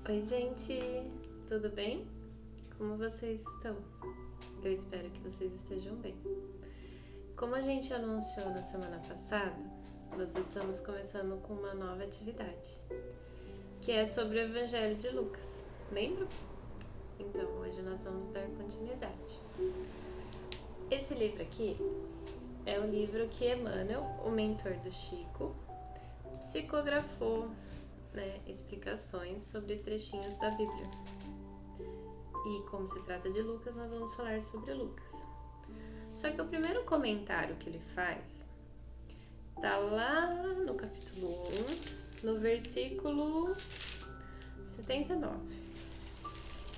Oi, gente, tudo bem? Como vocês estão? Eu espero que vocês estejam bem. Como a gente anunciou na semana passada, nós estamos começando com uma nova atividade, que é sobre o Evangelho de Lucas. Lembra? Então, hoje nós vamos dar continuidade. Esse livro aqui é o livro que Emmanuel, o mentor do Chico, psicografou, explicações sobre trechinhos da Bíblia. E como se trata de Lucas, nós vamos falar sobre Lucas. Só que o primeiro comentário que ele faz está lá no capítulo 1, no versículo 79.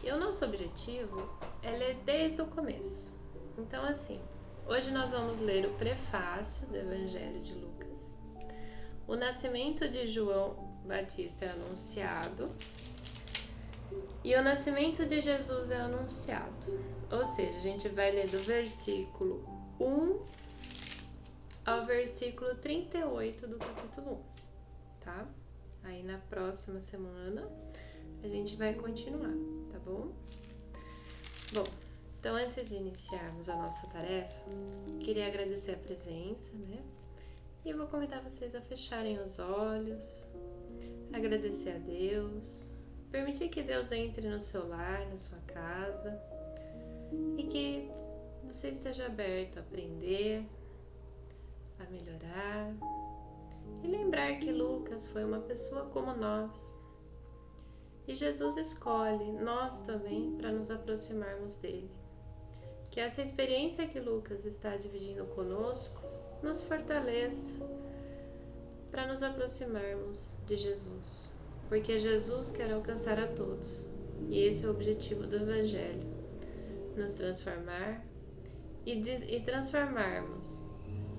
E o nosso objetivo é ler desde o começo. Então, assim, hoje nós vamos ler o prefácio do Evangelho de Lucas. O nascimento de João Batista é anunciado e o nascimento de Jesus é anunciado. Ou seja, a gente vai ler do versículo 1 ao versículo 38 do capítulo 1, tá? Aí na próxima semana a gente vai continuar, tá bom? Bom, então antes de iniciarmos a nossa tarefa, queria agradecer a presença, E eu vou convidar vocês a fecharem os olhos, agradecer a Deus, permitir que Deus entre no seu lar, na sua casa e que você esteja aberto a aprender, a melhorar e lembrar que Lucas foi uma pessoa como nós e Jesus escolhe nós também para nos aproximarmos dele. Que essa experiência que Lucas está dividindo conosco nos fortaleça para nos aproximarmos de Jesus, porque Jesus quer alcançar a todos e esse é o objetivo do Evangelho, nos transformar e transformarmos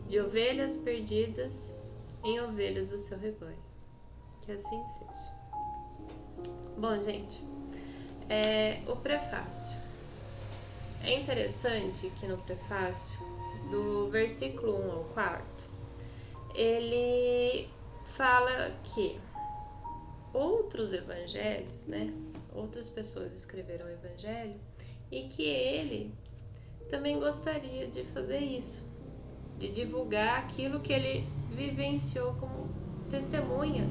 de ovelhas perdidas em ovelhas do seu rebanho. Que assim seja. Bom, gente, o prefácio. É interessante que no prefácio, do versículo 1 ao 4, ele fala que outros evangelhos, outras pessoas escreveram o evangelho e que ele também gostaria de fazer isso, de divulgar aquilo que ele vivenciou como testemunha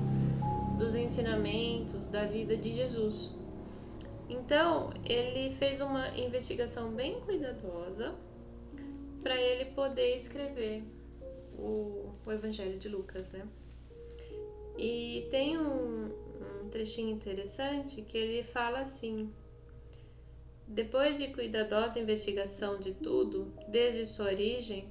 dos ensinamentos da vida de Jesus. Então, ele fez uma investigação bem cuidadosa para ele poder escrever o Evangelho de Lucas, E tem um trechinho interessante que ele fala assim: depois de cuidadosa investigação de tudo, desde sua origem,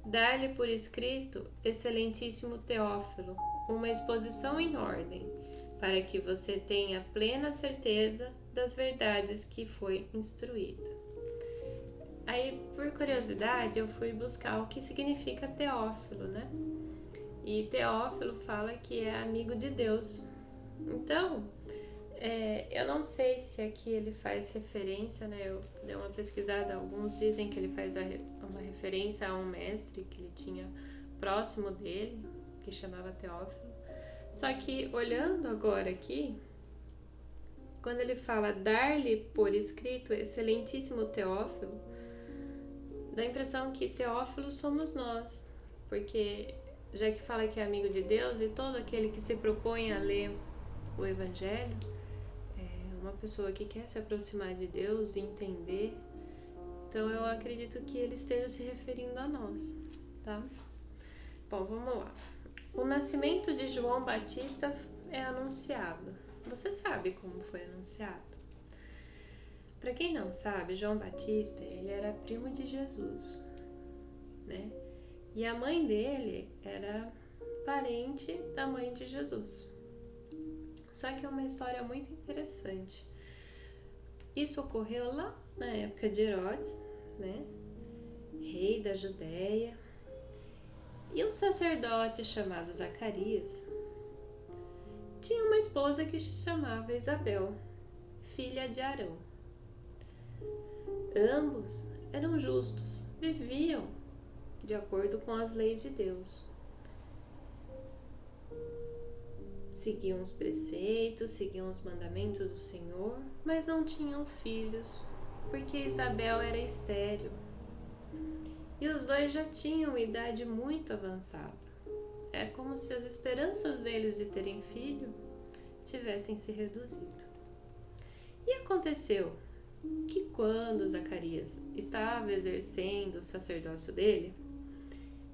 dar-lhe por escrito, excelentíssimo Teófilo, uma exposição em ordem, para que você tenha plena certeza das verdades que foi instruído. Aí, por curiosidade, eu fui buscar o que significa Teófilo, E Teófilo fala que é amigo de Deus. Então, eu não sei se aqui ele faz referência, Eu dei uma pesquisada, alguns dizem que ele faz uma referência a um mestre que ele tinha próximo dele, que chamava Teófilo. Só que, olhando agora aqui, quando ele fala dar-lhe por escrito excelentíssimo Teófilo, dá a impressão que Teófilo somos nós, porque já que fala que é amigo de Deus e todo aquele que se propõe a ler o Evangelho é uma pessoa que quer se aproximar de Deus e entender, então eu acredito que ele esteja se referindo a nós, tá? Bom, vamos lá. O nascimento de João Batista é anunciado. Você sabe como foi anunciado? Para quem não sabe, João Batista, ele era primo de Jesus, E a mãe dele era parente da mãe de Jesus. Só que é uma história muito interessante. Isso ocorreu lá na época de Herodes, Rei da Judéia. E um sacerdote chamado Zacarias tinha uma esposa que se chamava Isabel, filha de Arão. Ambos eram justos, viviam de acordo com as leis de Deus. seguiam os preceitos, seguiam os mandamentos do Senhor, mas não tinham filhos, porque Isabel era estéril. E os dois já tinham idade muito avançada. É como se as esperanças deles de terem filho tivessem se reduzido. E aconteceu que quando Zacarias estava exercendo o sacerdócio dele,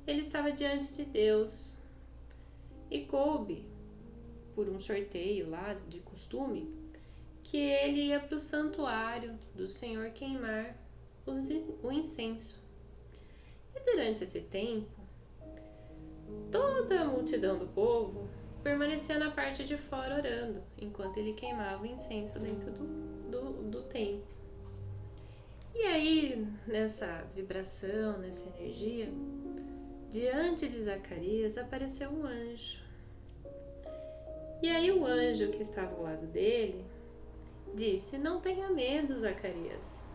ele estava diante de Deus e coube, por um sorteio lá de costume, que ele ia para o santuário do Senhor queimar o incenso. E durante esse tempo, toda a multidão do povo permanecia na parte de fora orando, enquanto ele queimava o incenso dentro do templo. E aí, nessa vibração, nessa energia, diante de Zacarias apareceu um anjo. E aí o anjo que estava ao lado dele disse: não tenha medo, Zacarias,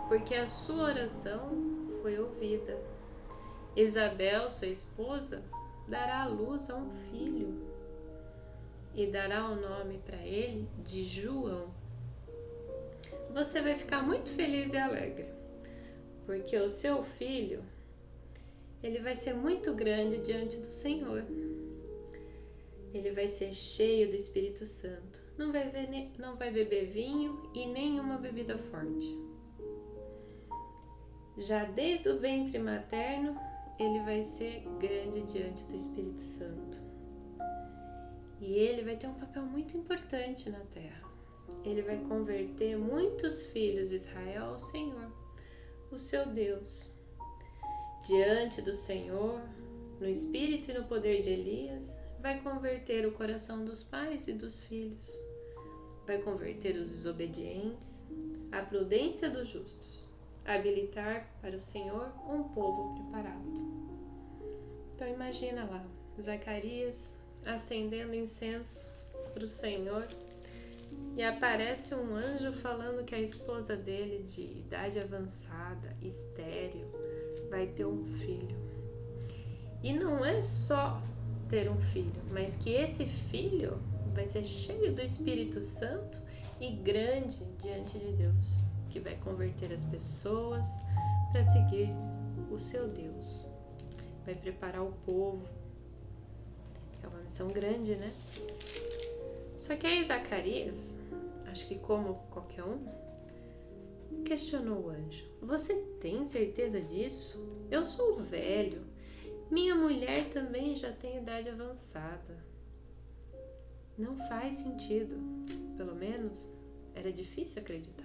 porque a sua oração foi ouvida. Isabel, sua esposa, dará à luz a um filho e dará o nome para ele de João. Você vai ficar muito feliz e alegre, porque o seu filho, ele vai ser muito grande diante do Senhor. Ele vai ser cheio do Espírito Santo. Não vai beber vinho e nenhuma bebida forte. Já desde o ventre materno, ele vai ser grande diante do Espírito Santo. E ele vai ter um papel muito importante na terra. Ele vai converter muitos filhos de Israel ao Senhor, o seu Deus. Diante do Senhor, no espírito e no poder de Elias, vai converter o coração dos pais e dos filhos. Vai converter os desobedientes, a prudência dos justos, habilitar para o Senhor um povo preparado. Então imagina lá, Zacarias acendendo incenso para o Senhor e aparece um anjo falando que a esposa dele, de idade avançada, estéril, vai ter um filho. E não é só ter um filho, mas que esse filho vai ser cheio do Espírito Santo e grande diante de Deus, que vai converter as pessoas para seguir o seu Deus. Vai preparar o povo. É uma missão grande, né? Só que aí Zacarias, acho que como qualquer um, questionou o anjo: você tem certeza disso? Eu sou velho. Minha mulher também já tem idade avançada. Não faz sentido. Pelo menos era difícil acreditar.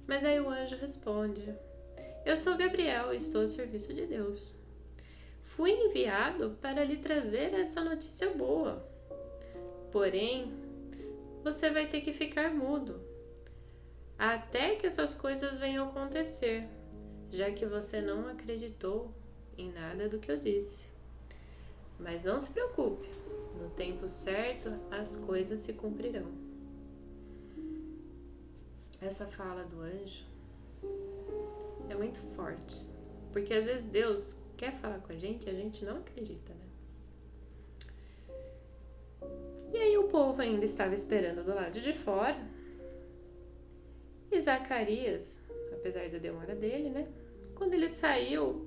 Mas aí o anjo responde: eu sou Gabriel e estou a serviço de Deus. Fui enviado para lhe trazer essa notícia boa. Porém, você vai ter que ficar mudo até que essas coisas venham acontecer, já que você não acreditou em nada do que eu disse. Mas não se preocupe, no tempo certo as coisas se cumprirão. Essa fala do anjo é muito forte, porque às vezes Deus quer falar com a gente não acredita, né? E aí o povo ainda estava esperando do lado de fora, e Zacarias, apesar da demora dele, né? Quando ele saiu,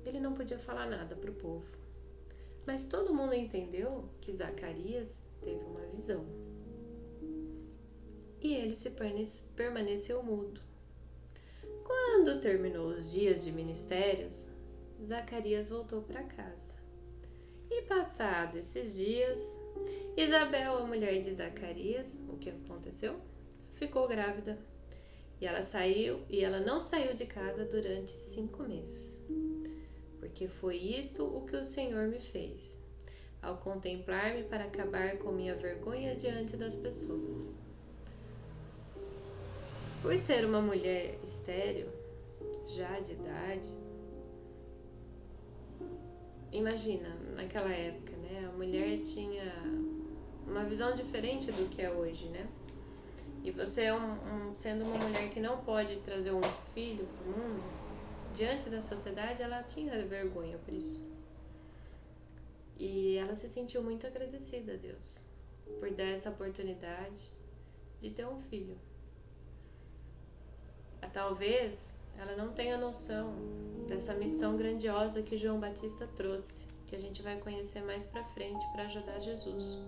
ele não podia falar nada para o povo. Mas todo mundo entendeu que Zacarias teve uma visão. E ele permaneceu mudo. Quando terminou os dias de ministérios, Zacarias voltou para casa. E passados esses dias, Isabel, a mulher de Zacarias, o que aconteceu? Ficou grávida. E ela não saiu de casa durante 5 meses. Porque foi isto o que o Senhor me fez, ao contemplar-me para acabar com minha vergonha diante das pessoas. Por ser uma mulher estéril, já de idade, imagina, naquela época, né, a mulher tinha uma visão diferente do que é hoje, né? E você, sendo uma mulher que não pode trazer um filho para o mundo, diante da sociedade, ela tinha vergonha por isso. E ela se sentiu muito agradecida a Deus por dar essa oportunidade de ter um filho. Talvez ela não tenha noção dessa missão grandiosa que João Batista trouxe, que a gente vai conhecer mais pra frente para ajudar Jesus.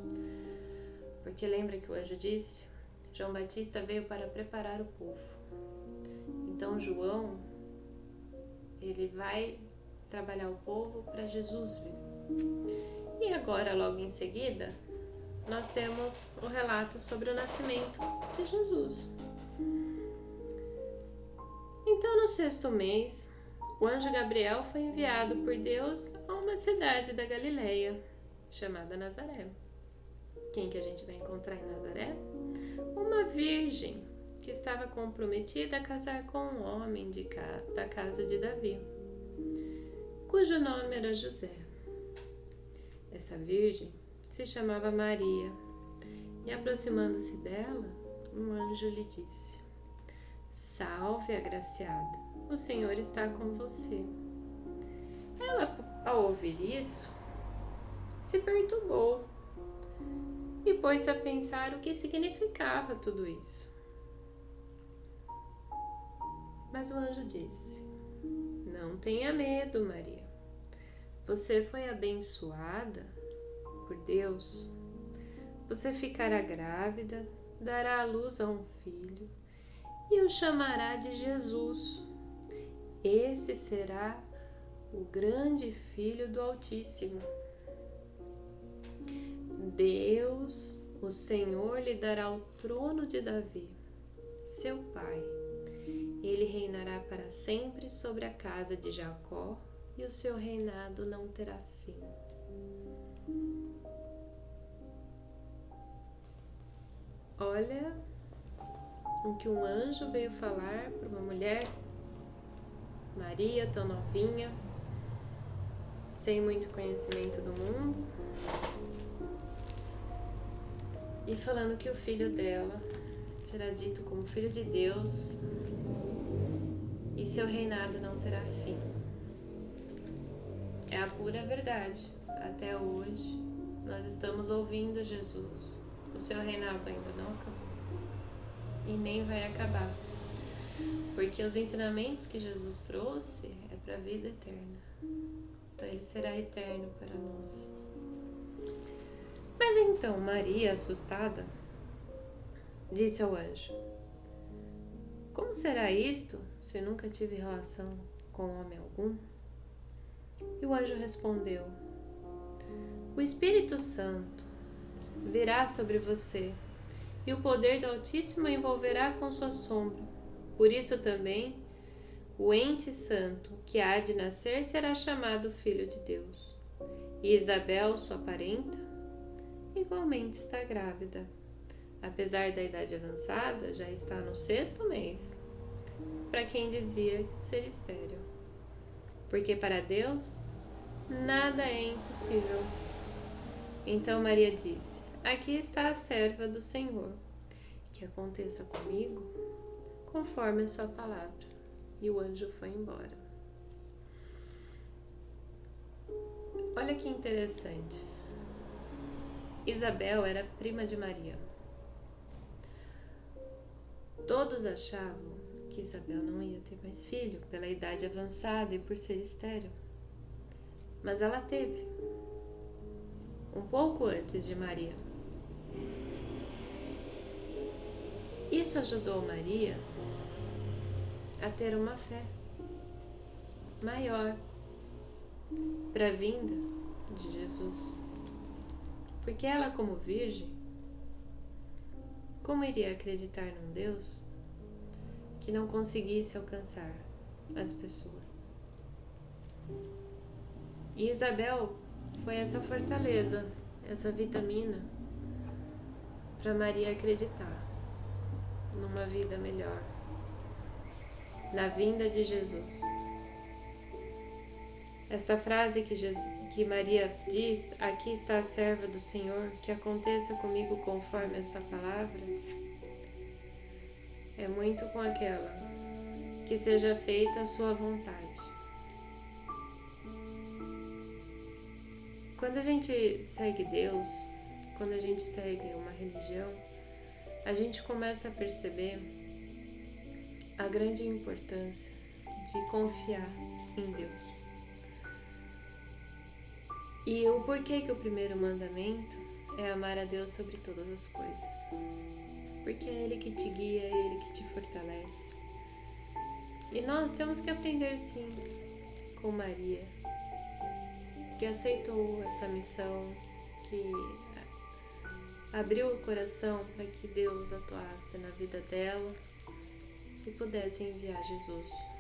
Porque lembra que o anjo disse? João Batista veio para preparar o povo. Então João, ele vai trabalhar o povo para Jesus vir. E agora, logo em seguida, nós temos o relato sobre o nascimento de Jesus. Então, no 6º mês, o anjo Gabriel foi enviado por Deus a uma cidade da Galileia, chamada Nazaré. Quem que a gente vai encontrar em Nazaré? Uma virgem que estava comprometida a casar com um homem da casa de Davi, cujo nome era José. Essa virgem se chamava Maria, e aproximando-se dela, um anjo lhe disse: Salve, agraciada, o Senhor está com você. Ela, ao ouvir isso, se perturbou e pôs-se a pensar o que significava tudo isso. Mas o anjo disse: Não tenha medo, Maria. Você foi abençoada por Deus. Você ficará grávida, dará à luz a um filho e o chamará de Jesus. Esse será o grande Filho do Altíssimo. Deus, o Senhor, lhe dará o trono de Davi, seu pai. Ele reinará para sempre sobre a casa de Jacó e o seu reinado não terá fim. Olha o que um anjo veio falar para uma mulher, Maria, tão novinha, sem muito conhecimento do mundo, e falando que o filho dela será dito como filho de Deus e seu reinado não terá fim. É a pura verdade. Até hoje nós estamos ouvindo Jesus. O seu reinado ainda não acabou e nem vai acabar, porque os ensinamentos que Jesus trouxe é para a vida eterna. Então ele será eterno para nós. Mas então Maria, assustada, disse ao anjo: Como será isto, se nunca tive relação com homem algum? E o anjo respondeu: O Espírito Santo virá sobre você, e o poder do Altíssimo a envolverá com sua sombra. Por isso também, o ente santo que há de nascer será chamado Filho de Deus. E Isabel, sua parenta, igualmente está grávida. Apesar da idade avançada, já está no 6º mês, para quem dizia ser estéril. Porque para Deus, nada é impossível. Então Maria disse: Aqui está a serva do Senhor, que aconteça comigo conforme a sua palavra. E o anjo foi embora. Olha que interessante. Isabel era prima de Maria. Todos achavam que Isabel não ia ter mais filho pela idade avançada e por ser estéril. Mas ela teve, um pouco antes de Maria. Isso ajudou Maria a ter uma fé maior para a vinda de Jesus. Porque ela, como virgem, como iria acreditar num Deus que não conseguisse alcançar as pessoas? E Isabel foi essa fortaleza, essa vitamina para Maria acreditar numa vida melhor, na vinda de Jesus. Esta frase que Maria diz: Aqui está a serva do Senhor, que aconteça comigo conforme a sua palavra, é muito com aquela: que seja feita a sua vontade. quando a gente segue Deus, quando a gente segue uma religião, a gente começa a perceber a grande importância de confiar em Deus. E o porquê que o primeiro mandamento é amar a Deus sobre todas as coisas. Porque é Ele que te guia, é Ele que te fortalece. E nós temos que aprender sim com Maria, que aceitou essa missão, que abriu o coração para que Deus atuasse na vida dela e pudesse enviar Jesus.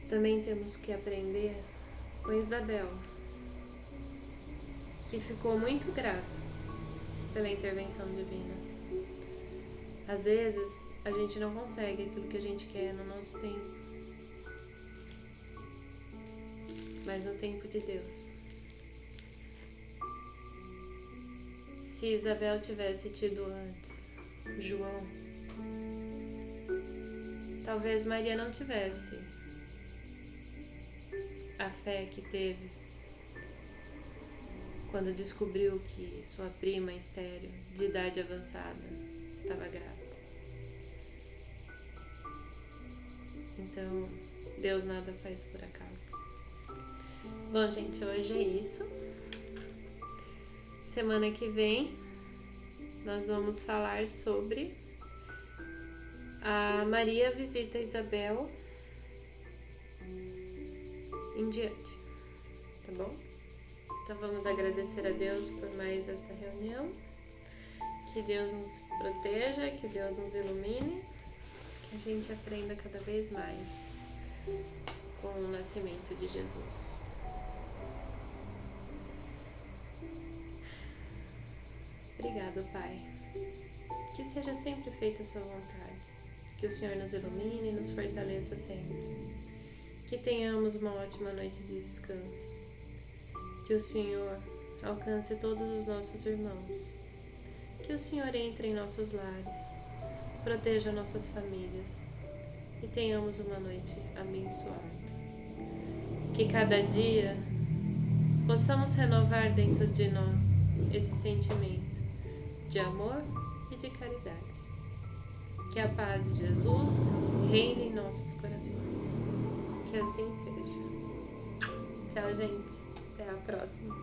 Também temos que aprender com Isabel, que ficou muito grata pela intervenção divina. Às vezes, a gente não consegue aquilo que a gente quer no nosso tempo, mas no tempo de Deus. Se Isabel tivesse tido antes João, talvez Maria não tivesse a fé que teve quando descobriu que sua prima estéril, de idade avançada, estava grávida. Então, Deus nada faz por acaso. Bom, gente, hoje é isso. Semana que vem nós vamos falar sobre a Maria visita Isabel em diante, tá bom? Então vamos agradecer a Deus por mais essa reunião. Que Deus nos proteja, que Deus nos ilumine, que a gente aprenda cada vez mais com o nascimento de Jesus. Obrigado, Pai. Que seja sempre feita a sua vontade. Que o Senhor nos ilumine e nos fortaleça sempre. Que tenhamos uma ótima noite de descanso. Que o Senhor alcance todos os nossos irmãos. Que o Senhor entre em nossos lares, proteja nossas famílias e tenhamos uma noite abençoada. Que cada dia possamos renovar dentro de nós esse sentimento de amor e de caridade. Que a paz de Jesus reine em nossos corações. Que assim seja. Tchau, gente. Até a próxima.